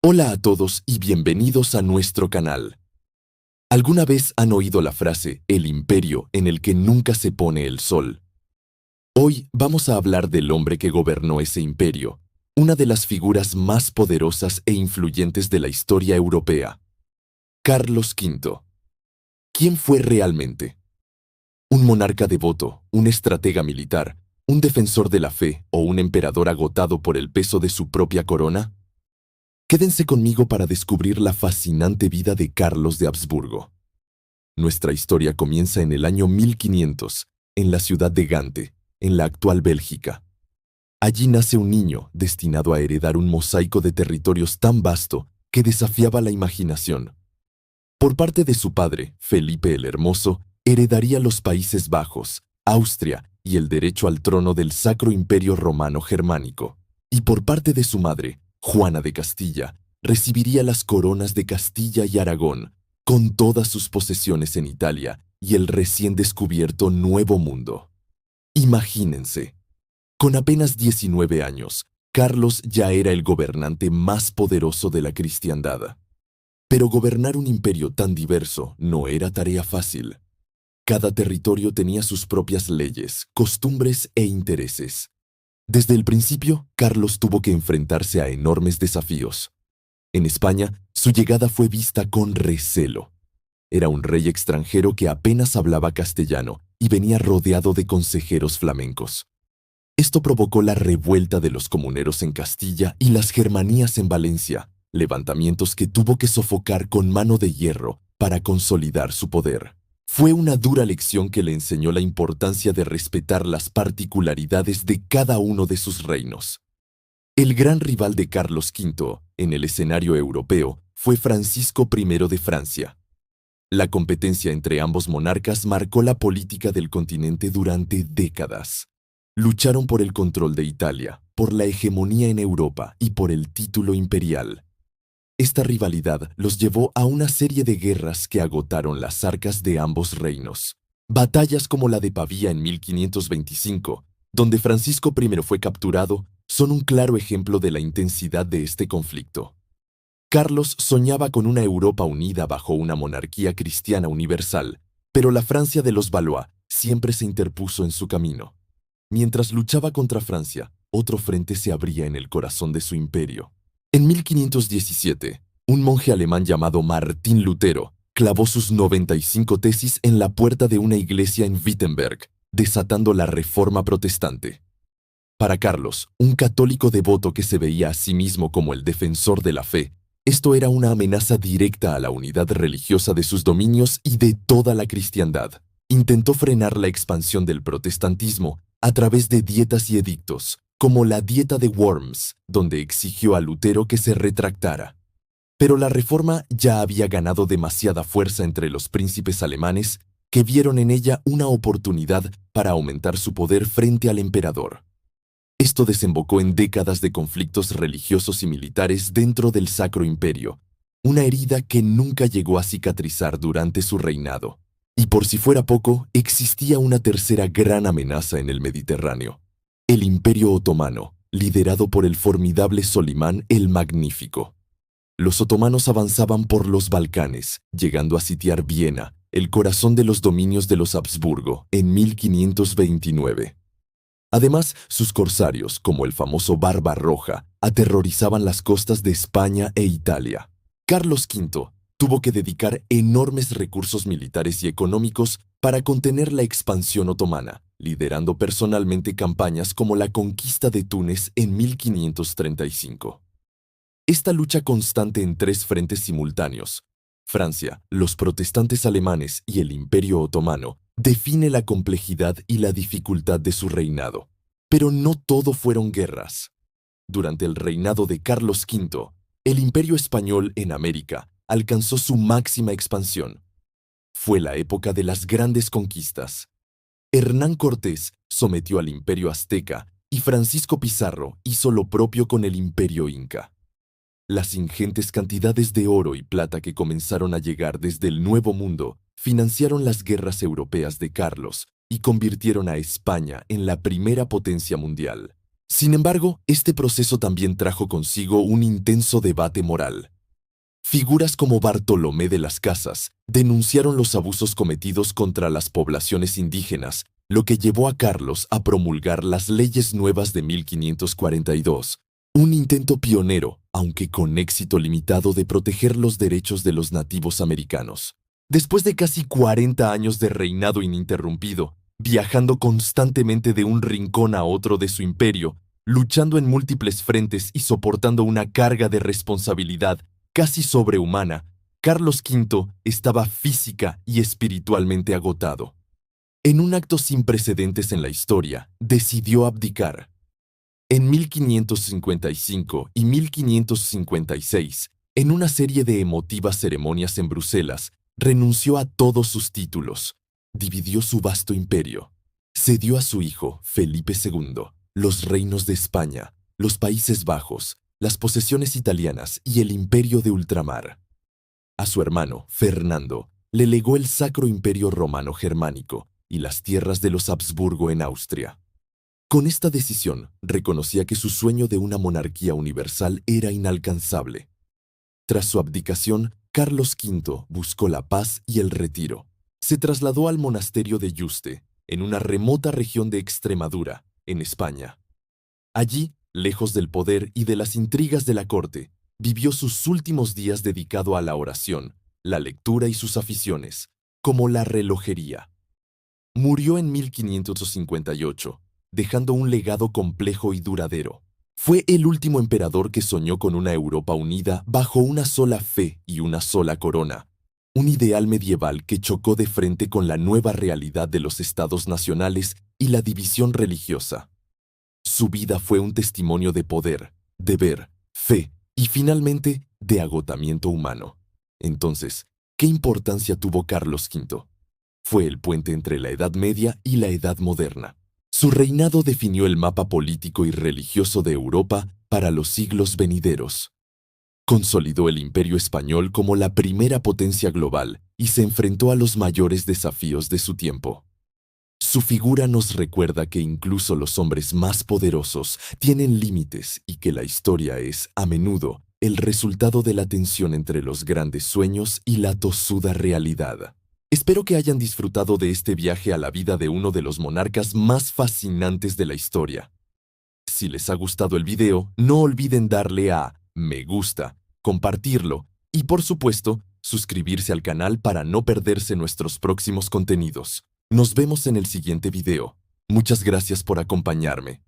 Hola a todos y bienvenidos a nuestro canal. ¿Alguna vez han oído la frase "el imperio en el que nunca se pone el sol"? Hoy vamos a hablar del hombre que gobernó ese imperio, una de las figuras más poderosas e influyentes de la historia europea, Carlos V. ¿Quién fue realmente? ¿Un monarca devoto, un estratega militar, un defensor de la fe o un emperador agotado por el peso de su propia corona? Quédense conmigo para descubrir la fascinante vida de Carlos de Habsburgo. Nuestra historia comienza en el año 1500, en la ciudad de Gante, en la actual Bélgica. Allí nace un niño destinado a heredar un mosaico de territorios tan vasto que desafiaba la imaginación. Por parte de su padre, Felipe el Hermoso, heredaría los Países Bajos, Austria y el derecho al trono del Sacro Imperio Romano Germánico. Y por parte de su madre, Juana de Castilla, recibiría las coronas de Castilla y Aragón, con todas sus posesiones en Italia y el recién descubierto Nuevo Mundo. Imagínense, con apenas 19 años, Carlos ya era el gobernante más poderoso de la cristiandad. Pero gobernar un imperio tan diverso no era tarea fácil. Cada territorio tenía sus propias leyes, costumbres e intereses. Desde el principio, Carlos tuvo que enfrentarse a enormes desafíos. En España, su llegada fue vista con recelo. Era un rey extranjero que apenas hablaba castellano y venía rodeado de consejeros flamencos. Esto provocó la revuelta de los comuneros en Castilla y las Germanías en Valencia, levantamientos que tuvo que sofocar con mano de hierro para consolidar su poder. Fue una dura lección que le enseñó la importancia de respetar las particularidades de cada uno de sus reinos. El gran rival de Carlos V en el escenario europeo fue Francisco I de Francia. La competencia entre ambos monarcas marcó la política del continente durante décadas. Lucharon por el control de Italia, por la hegemonía en Europa y por el título imperial. Esta rivalidad los llevó a una serie de guerras que agotaron las arcas de ambos reinos. Batallas como la de Pavía en 1525, donde Francisco I fue capturado, son un claro ejemplo de la intensidad de este conflicto. Carlos soñaba con una Europa unida bajo una monarquía cristiana universal, pero la Francia de los Valois siempre se interpuso en su camino. Mientras luchaba contra Francia, otro frente se abría en el corazón de su imperio. En 1517, un monje alemán llamado Martín Lutero clavó sus 95 tesis en la puerta de una iglesia en Wittenberg, desatando la Reforma protestante. Para Carlos, un católico devoto que se veía a sí mismo como el defensor de la fe, esto era una amenaza directa a la unidad religiosa de sus dominios y de toda la cristiandad. Intentó frenar la expansión del protestantismo a través de dietas y edictos, como la Dieta de Worms, donde exigió a Lutero que se retractara. Pero la reforma ya había ganado demasiada fuerza entre los príncipes alemanes, que vieron en ella una oportunidad para aumentar su poder frente al emperador. Esto desembocó en décadas de conflictos religiosos y militares dentro del Sacro Imperio, una herida que nunca llegó a cicatrizar durante su reinado. Y por si fuera poco, existía una tercera gran amenaza en el Mediterráneo: el Imperio Otomano, liderado por el formidable Solimán el Magnífico. Los otomanos avanzaban por los Balcanes, llegando a sitiar Viena, el corazón de los dominios de los Habsburgo, en 1529. Además, sus corsarios, como el famoso Barba Roja, aterrorizaban las costas de España e Italia. Carlos V tuvo que dedicar enormes recursos militares y económicos para contener la expansión otomana, liderando personalmente campañas como la conquista de Túnez en 1535. Esta lucha constante en tres frentes simultáneos, Francia, los protestantes alemanes y el Imperio Otomano, define la complejidad y la dificultad de su reinado. Pero no todo fueron guerras. Durante el reinado de Carlos V, el Imperio Español en América alcanzó su máxima expansión. Fue la época de las grandes conquistas. Hernán Cortés sometió al Imperio Azteca y Francisco Pizarro hizo lo propio con el Imperio Inca. Las ingentes cantidades de oro y plata que comenzaron a llegar desde el Nuevo Mundo financiaron las guerras europeas de Carlos y convirtieron a España en la primera potencia mundial. Sin embargo, este proceso también trajo consigo un intenso debate moral. Figuras como Bartolomé de las Casas denunciaron los abusos cometidos contra las poblaciones indígenas, lo que llevó a Carlos a promulgar las leyes nuevas de 1542, un intento pionero, aunque con éxito limitado, de proteger los derechos de los nativos americanos. Después de casi 40 años de reinado ininterrumpido, viajando constantemente de un rincón a otro de su imperio, luchando en múltiples frentes y soportando una carga de responsabilidad casi sobrehumana, Carlos V estaba física y espiritualmente agotado. En un acto sin precedentes en la historia, decidió abdicar. En 1555 y 1556, en una serie de emotivas ceremonias en Bruselas, renunció a todos sus títulos, dividió su vasto imperio, cedió a su hijo, Felipe II, los reinos de España, los Países Bajos, las posesiones italianas y el imperio de ultramar. A su hermano, Fernando, le legó el Sacro Imperio Romano Germánico y las tierras de los Habsburgo en Austria. Con esta decisión, reconocía que su sueño de una monarquía universal era inalcanzable. Tras su abdicación, Carlos V buscó la paz y el retiro. Se trasladó al monasterio de Yuste, en una remota región de Extremadura, en España. Allí, lejos del poder y de las intrigas de la corte, vivió sus últimos días dedicado a la oración, la lectura y sus aficiones, como la relojería. Murió en 1558, dejando un legado complejo y duradero. Fue el último emperador que soñó con una Europa unida bajo una sola fe y una sola corona, un ideal medieval que chocó de frente con la nueva realidad de los estados nacionales y la división religiosa. Su vida fue un testimonio de poder, deber, fe y finalmente de agotamiento humano. Entonces, ¿qué importancia tuvo Carlos V? Fue el puente entre la Edad Media y la Edad Moderna. Su reinado definió el mapa político y religioso de Europa para los siglos venideros. Consolidó el Imperio Español como la primera potencia global y se enfrentó a los mayores desafíos de su tiempo. Su figura nos recuerda que incluso los hombres más poderosos tienen límites y que la historia es, a menudo, el resultado de la tensión entre los grandes sueños y la tosuda realidad. Espero que hayan disfrutado de este viaje a la vida de uno de los monarcas más fascinantes de la historia. Si les ha gustado el video, no olviden darle a me gusta, compartirlo y, por supuesto, suscribirse al canal para no perderse nuestros próximos contenidos. Nos vemos en el siguiente video. Muchas gracias por acompañarme.